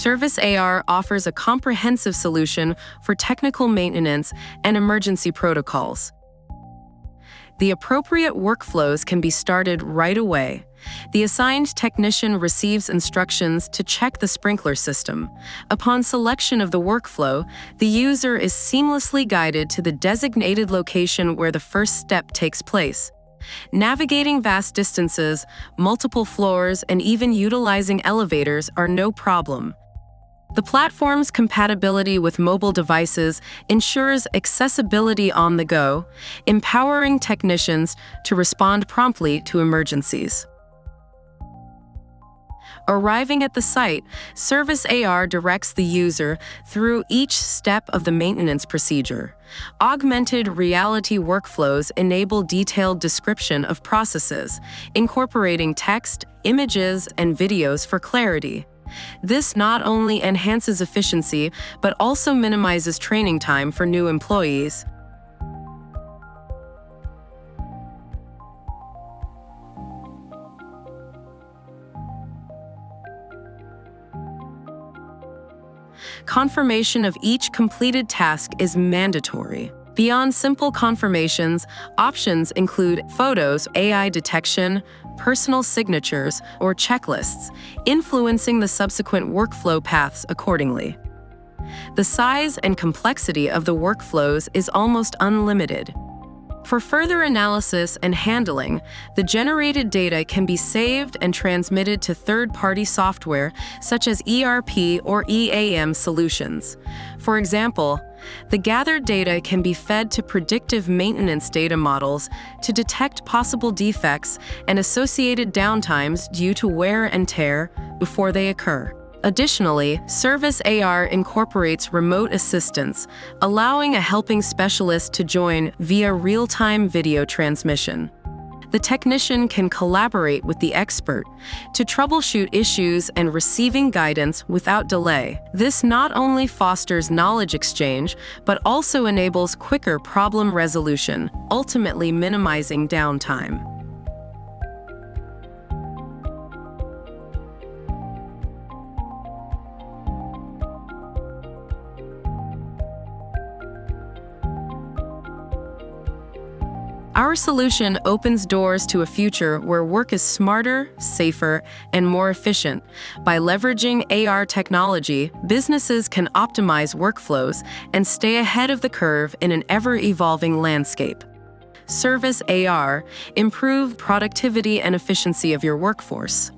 Service AR offers a comprehensive solution for technical maintenance and emergency protocols. The appropriate workflows can be started right away. The assigned technician receives instructions to check the sprinkler system. Upon selection of the workflow, the user is seamlessly guided to the designated location where the first step takes place. Navigating vast distances, multiple floors, and even utilizing elevators are no problem. The platform's compatibility with mobile devices ensures accessibility on the go, empowering technicians to respond promptly to emergencies. Arriving at the site, Service AR directs the user through each step of the maintenance procedure. Augmented reality workflows enable detailed description of processes, incorporating text, images, and videos for clarity. This not only enhances efficiency, but also minimizes training time for new employees. Confirmation of each completed task is mandatory. Beyond simple confirmations, options include photos, AI detection, personal signatures, or checklists, influencing the subsequent workflow paths accordingly. The size and complexity of the workflows is almost unlimited. For further analysis and handling, the generated data can be saved and transmitted to third-party software such as ERP or EAM solutions. For example, the gathered data can be fed to predictive maintenance data models to detect possible defects and associated downtimes due to wear and tear before they occur. Additionally, Service AR incorporates remote assistance, allowing a helping specialist to join via real-time video transmission. The technician can collaborate with the expert to troubleshoot issues and receiving guidance without delay. This not only fosters knowledge exchange, but also enables quicker problem resolution, ultimately minimizing downtime. Our solution opens doors to a future where work is smarter, safer, and more efficient. By leveraging AR technology, businesses can optimize workflows and stay ahead of the curve in an ever-evolving landscape. Service AR, improve productivity and efficiency of your workforce.